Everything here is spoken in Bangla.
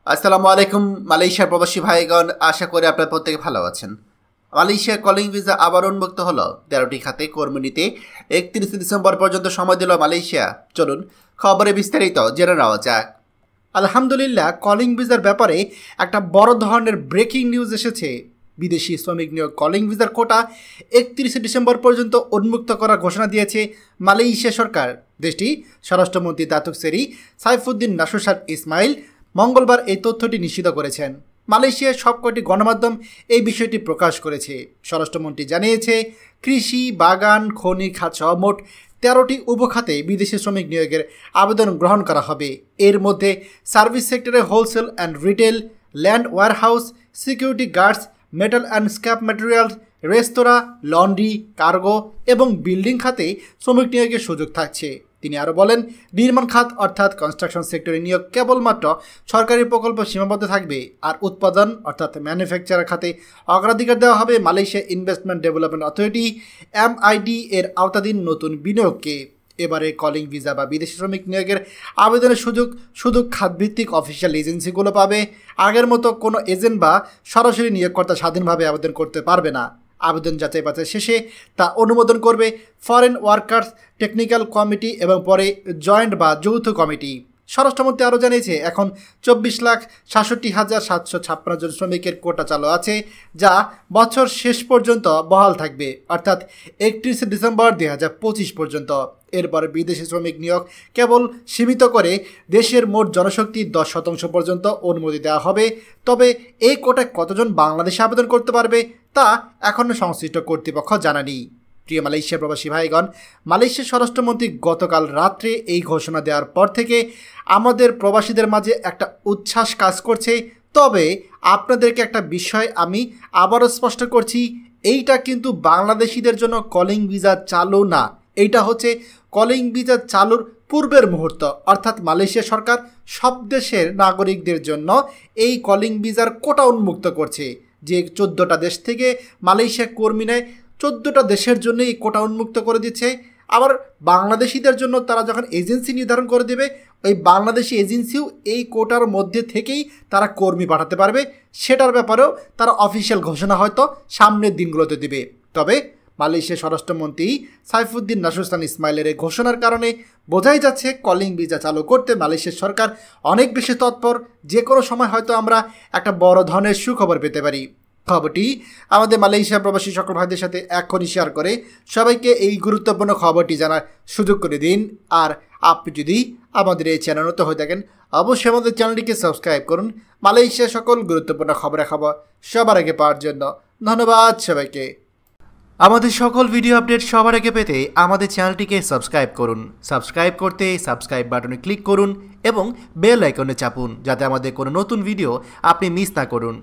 আসসালামু আলাইকুম মালয়েশিয়ার প্রবাসী ভাইগণ, আশা করি আপনারা প্রত্যেকে ভালো আছেন। মালয়েশিয়ার কলিং ভিসা আবার উন্মুক্ত হলো। 13টি খাতে কর্মী নিতে 31 ডিসেম্বর পর্যন্ত সময় দিল মালয়েশিয়া। চলুন খবরে বিস্তারিত জেনে নেওয়া যাক। আলহামদুলিল্লাহ, কলিং ভিসার ব্যাপারে একটা বড় ধরনের ব্রেকিং নিউজ এসেছে। বিদেশি শ্রমিক নিয়োগ কলিং ভিসার কোটা 31 ডিসেম্বর পর্যন্ত উন্মুক্ত করার ঘোষণা দিয়েছে মালয়েশিয়া সরকার। দেশটি স্বরাষ্ট্রমন্ত্রী দাতুক সেরি সাইফুদ্দিন নাসুসার ইসমাইল মঙ্গলবার এই তথ্যটি নিশ্চিত করেছেন। মালয়েশিয়ার সবকটি গণমাধ্যম এই বিষয়টি প্রকাশ করেছে। স্বরাষ্ট্রমন্ত্রী জানিয়েছে, কৃষি, বাগান, খনি খাতসহ মোট 13টি উপখাতে বিদেশি শ্রমিক নিয়োগের আবেদন গ্রহণ করা হবে। এর মধ্যে সার্ভিস সেক্টরে wholesale and retail, land warehouse, security guards, metal and scrap materials, restaurant, laundry, cargo এবং বিল্ডিং খাতে শ্রমিক নিয়োগের সুযোগ থাকছে। তিনি আরও বলেন, নির্মাণ খাত অর্থাৎ কনস্ট্রাকশন সেক্টরে নিয়োগ কেবলমাত্র সরকারি প্রকল্প সীমাবদ্ধ থাকবে, আর উৎপাদন অর্থাৎ ম্যানুফ্যাকচার খাতে অগ্রাধিকার দেওয়া হবে Malaysia investment development authority MID এর আওতাধীন নতুন বিনিয়োগকে। এবারে কলিং ভিসা বা বিদেশি শ্রমিক নিয়োগের আবেদনের সুযোগ শুধু খাতভিত্তিক অফিসিয়াল এজেন্সিগুলো পাবে। আগের মতো কোনো এজেন্ট বা সরাসরি নিয়োগকর্তা স্বাধীনভাবে আবেদন করতে পারবে না। আবেদন যাচাই বাছাই শেষে তা অনুমোদন করবে ফরেন ওয়ার্কার্স টেকনিক্যাল কমিটি এবং পরে জয়েন্ট বা যৌথ কমিটি। স্বরাষ্ট্রমন্ত্রী আরও জানিয়েছে, এখন 24,67,756 জন শ্রমিকের কোটা চালু আছে, যা বছর শেষ পর্যন্ত বহাল থাকবে, অর্থাৎ 31 ডিসেম্বর 2025 পর্যন্ত। এরপর বিদেশি শ্রমিক নিয়োগ কেবল সীমিত করে দেশের মোট জনশক্তির 10% পর্যন্ত অনুমতি দেওয়া হবে। তবে এই কোটায় কতজন বাংলাদেশে আবেদন করতে পারবে তা এখনও সংশ্লিষ্ট কর্তৃপক্ষ জানানি। প্রিয় মালয়েশিয়া প্রবাসী ভাইগণ, মালয়েশিয়ার স্বরাষ্ট্রমন্ত্রী গতকাল রাত্রে এই ঘোষণা দেওয়ার পর থেকে আমাদের প্রবাসীদের মাঝে একটা উচ্ছ্বাস কাজ করছে। তবে আপনাদেরকে একটা বিষয় আমি আবারও স্পষ্ট করছি, এইটা কিন্তু বাংলাদেশিদের জন্য কলিং ভিসা চালু না। এইটা হচ্ছে কলিং ভিসা চালুর পূর্বের মুহূর্ত, অর্থাৎ মালয়েশিয়া সরকার সব দেশের নাগরিকদের জন্য এই কলিং ভিসার কোটা উন্মুক্ত করছে। যে 14টা দেশ থেকে মালয়েশিয়া কর্মী নেয়, 14টা দেশের জন্য এই কোটা উন্মুক্ত করে দিচ্ছে। আবার বাংলাদেশিদের জন্য তারা যখন এজেন্সি নির্ধারণ করে দেবে, ওই বাংলাদেশি এজেন্সিও এই কোটার মধ্যে থেকেই তারা কর্মী পাঠাতে পারবে। সেটার ব্যাপারেও তারা অফিসিয়াল ঘোষণা হয়তো সামনের দিনগুলোতে দেবে। তবে মালয়েশিয়ার স্বরাষ্ট্রমন্ত্রী সাইফুদ্দিন নাসুসান ইসমাইলের এই ঘোষণার কারণে বোঝাই যাচ্ছে কলিং ভিসা চালু করতে মালয়েশিয়ার সরকার অনেক বেশি তৎপর। যে কোনো সময় হয়তো আমরা একটা বড় ধরনের সুখবর পেতে পারি। খবরটি আমাদের মালয়েশিয়া প্রবাসী সকল ভাইদের সাথে এখনই শেয়ার করে সবাইকে এই গুরুত্বপূর্ণ খবরটি জানার সুযোগ করে দিন। আর আপনি যদি আমাদের এই চ্যানেল নতুন হয়ে থাকেন, অবশ্যই আমাদের চ্যানেলটিকে সাবস্ক্রাইব করুন মালয়েশিয়ার সকল গুরুত্বপূর্ণ খবর সবার আগে পাওয়ার জন্য। ধন্যবাদ সবাইকে। আমাদের সকল ভিডিও আপডেট সবার আগে পেতে আমাদের চ্যানেলটিকে সাবস্ক্রাইব করুন। সাবস্ক্রাইব করতে সাবস্ক্রাইব বাটনে ক্লিক করুন এবং বেল আইকনে চাপুন, যাতে আমাদের কোনো নতুন ভিডিও আপনি মিস না করুন।